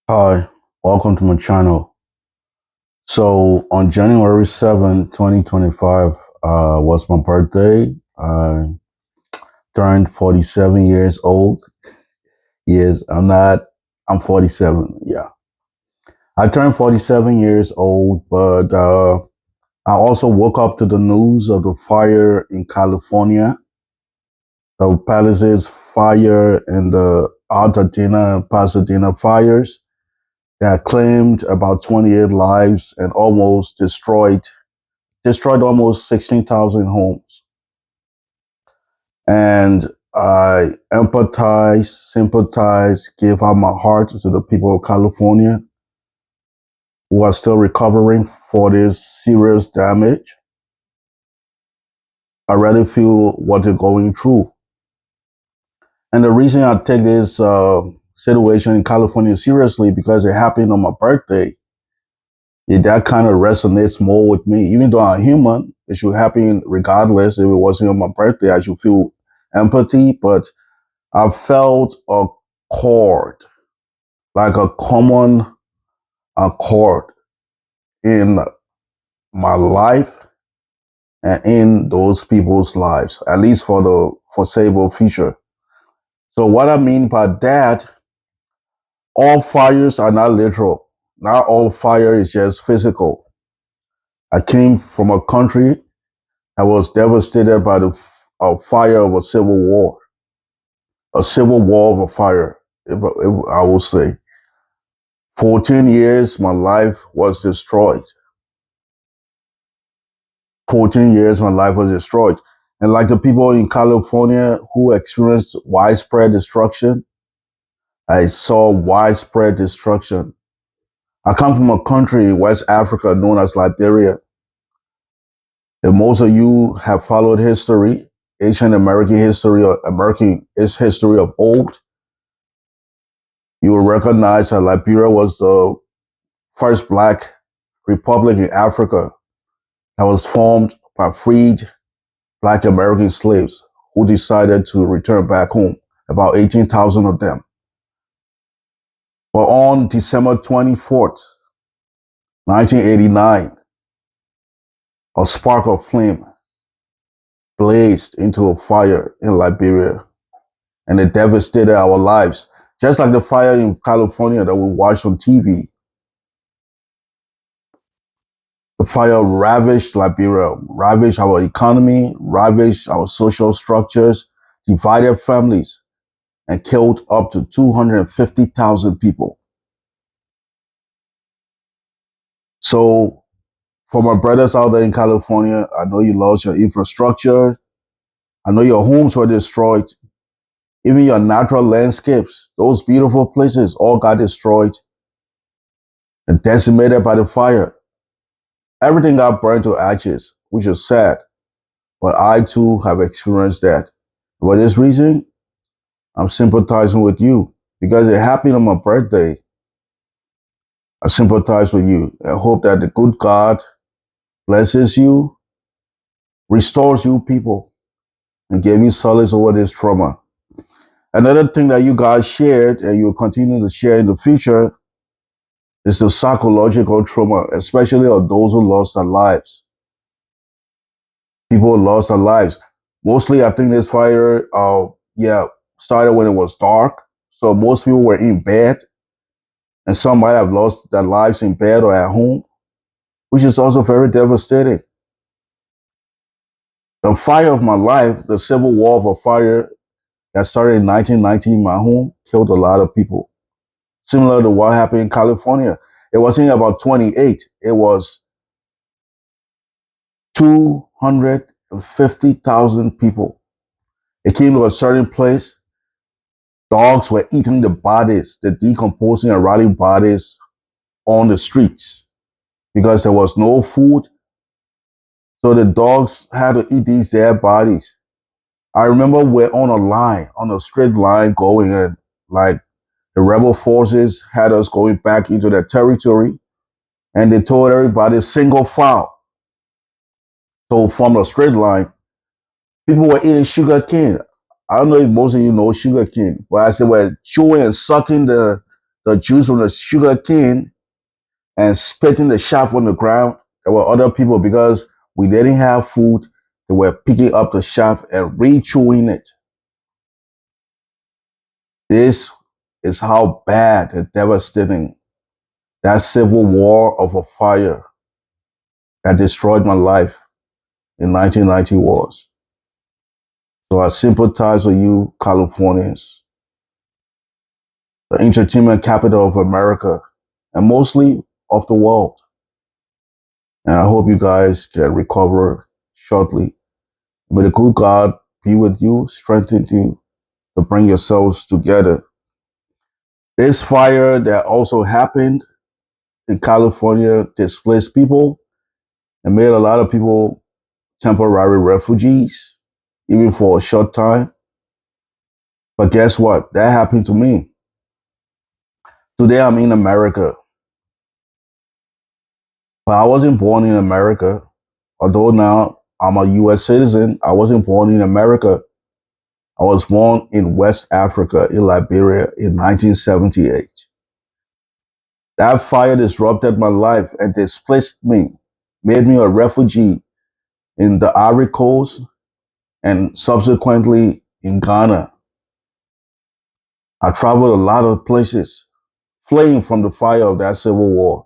Hi, welcome to my channel. So on January 7th, 2025, was my birthday. I turned 47 years old. Yes, I'm 47. Yeah. I turned 47 years old, but I also woke up to the news of the fire in California, the Palisades fire and the Altadena and Pasadena fires that claimed about 28 lives and almost destroyed almost 16,000 homes. And I empathize, sympathize, give out my heart to the people of California who are still recovering for this serious damage. I really feel what they're going through. And the reason I take this situation in California seriously because it happened on my birthday. That kind of resonates more with me. Even though I'm human, it should happen regardless. If it wasn't on my birthday, I should feel empathy. But I felt a chord, like a common accord in my life and in those people's lives, at least for the foreseeable future. So what I mean by that, all fires are not literal. Not all fire is just physical. I came from a country that was devastated by the fire of a civil war of a fire, if I will say. 14 years, my life was destroyed. 14 years, my life was destroyed. And like the people in California who experienced widespread destruction, I saw widespread destruction. I come from a country in West Africa known as Liberia. And most of you have followed history, Asian American history, or American history of old. You will recognize that Liberia was the first black republic in Africa that was formed by freed black American slaves who decided to return back home, about 18,000 of them. But on December 24th, 1989, a spark of flame blazed into a fire in Liberia and it devastated our lives. Just like the fire in California that we watched on TV, the fire ravaged Liberia, ravaged our economy, ravaged our social structures, divided families, and killed up to 250,000 people. So, for my brothers out there in California, I know you lost your infrastructure. I know your homes were destroyed. Even your natural landscapes, those beautiful places, all got destroyed and decimated by the fire. Everything got burned to ashes, which is sad. But I too have experienced that. For this reason, I'm sympathizing with you because it happened on my birthday. I sympathize with you and hope that the good God blesses you, restores you people, and gave you solace over this trauma. Another thing that you guys shared and you will continue to share in the future is the psychological trauma, especially of those who lost their lives. People who lost their lives. Mostly, I think this fire, started when it was dark. So most people were in bed, and some might have lost their lives in bed or at home, which is also very devastating. The fire of my life, the civil war of a fire that started in 1990 in my home, killed a lot of people. Similar to what happened in California. It wasn't about 28, it was 250,000 people. It came to a certain place, dogs were eating the bodies, the decomposing and rotting bodies on the streets because there was no food. So the dogs had to eat these dead bodies. I remember we're on a line, on a straight line going in, like the rebel forces had us going back into their territory and they told everybody single file. So from a straight line, people were eating sugar cane. I don't know if most of you know sugar cane, but as they were chewing and sucking the juice from the sugar cane and spitting the shaft on the ground. There were other people because we didn't have food. They were picking up the shaft and re-chewing it. This is how bad and devastating that civil war of a fire that destroyed my life in 1990 was. So I sympathize with you, Californians, the entertainment capital of America, and mostly of the world. And I hope you guys can recover shortly. May the good God be with you, strengthen you to bring yourselves together. This fire that also happened in California displaced people and made a lot of people temporary refugees, even for a short time. But guess what? That happened to me. Today I'm in America. But I wasn't born in America. Although now I'm a US citizen, I wasn't born in America. I was born in West Africa, in Liberia, in 1978. That fire disrupted my life and displaced me, made me a refugee in the Ivory Coast and subsequently in Ghana. I traveled a lot of places, fleeing from the fire of that civil war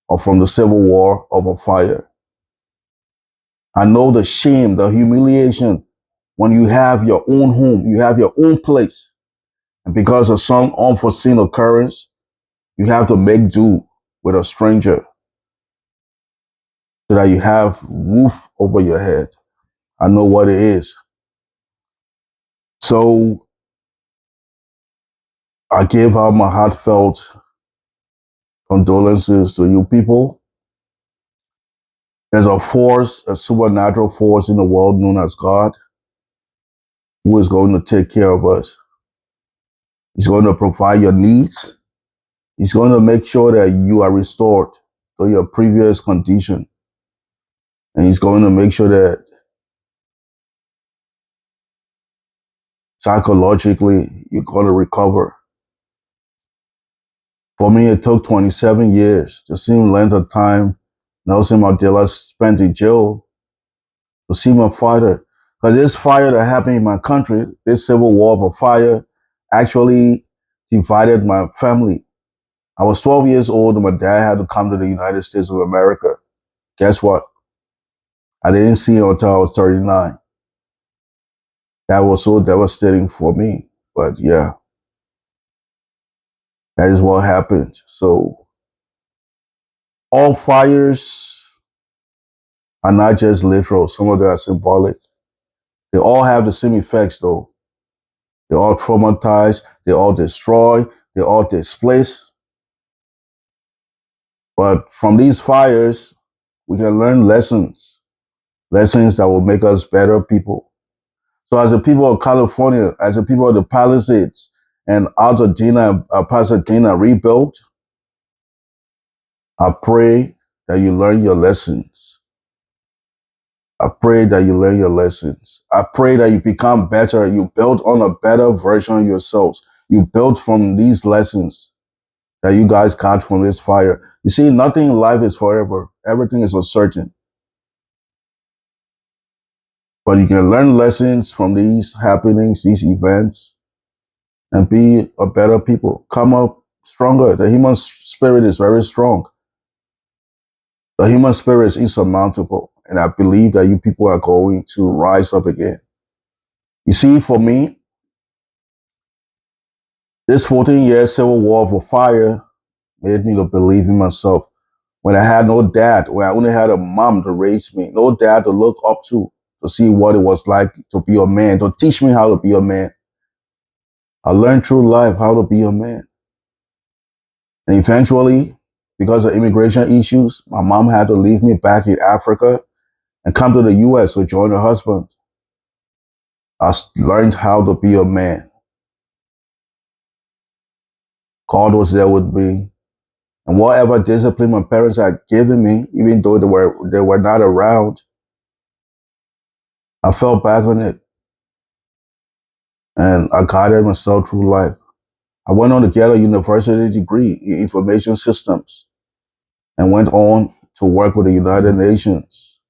or from the civil war of a fire. I know the shame, the humiliation when you have your own home, you have your own place. And because of some unforeseen occurrence, you have to make do with a stranger so that you have roof over your head. I know what it is. So I give out my heartfelt condolences to you people. There's a force, a supernatural force in the world known as God, who is going to take care of us. He's going to provide your needs. He's going to make sure that you are restored to your previous condition. And he's going to make sure that psychologically you're going to recover. For me, it took 27 years, the same length of time Nelson Mandela spent in jail to see my father. Because this fire that happened in my country, this civil war of a fire, actually divided my family. I was 12 years old and my dad had to come to the United States of America. Guess what? I didn't see him until I was 39. That was so devastating for me. But yeah, that is what happened. So all fires are not just literal. Some of them are symbolic. They all have the same effects though. They all traumatize, they all destroy, they all displace. But from these fires, we can learn lessons, lessons that will make us better people. So as a people of California, as a people of the Palisades and Altadena, Pasadena rebuilt, I pray that you learn your lessons. I pray that you learn your lessons. I pray that you become better. You build on a better version of yourselves. You build from these lessons that you guys got from this fire. You see, nothing in life is forever. Everything is uncertain. But you can learn lessons from these happenings, these events, and be a better people. Come up stronger. The human spirit is very strong. The human spirit is insurmountable. And I believe that you people are going to rise up again. You see, for me, this 14-year civil war of a fire made me to believe in myself. When I had no dad, when I only had a mom to raise me, no dad to look up to see what it was like to be a man, to teach me how to be a man. I learned through life how to be a man. And eventually, because of immigration issues, my mom had to leave me back in Africa and come to the US to join her husband. I learned how to be a man. God was there with me. And whatever discipline my parents had given me, even though they were not around, I fell back on it. And I guided myself through life. I went on to get a university degree in information systems and went on to work with the United Nations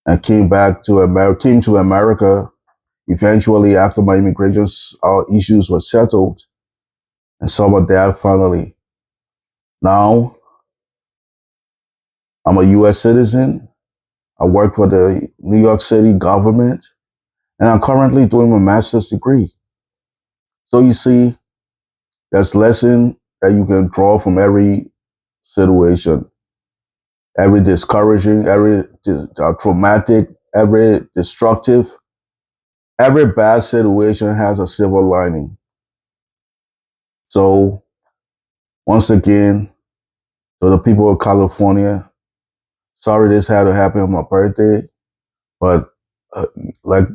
and came to America eventually after my immigration issues were settled and summer dad finally. Now I'm a U.S. citizen. I work for the New York City government, and I'm currently doing my master's degree. So you see, there's lesson that you can draw from every situation, every discouraging, every traumatic, every destructive, every bad situation has a silver lining. So once again, to the people of California, sorry this had to happen on my birthday, but uh, like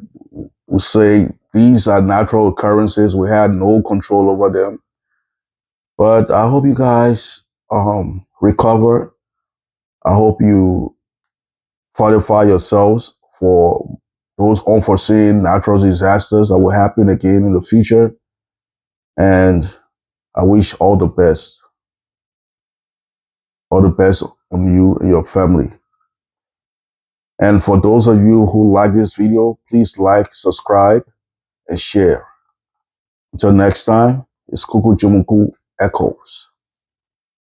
we say, these are natural occurrences. We had no control over them. But I hope you guys recover. I hope you fortify yourselves for those unforeseen natural disasters that will happen again in the future. And I wish all the best on you and your family. And for those of you who like this video, please like, subscribe, and share. Until next time, it's Kuku Jumuku Echoes.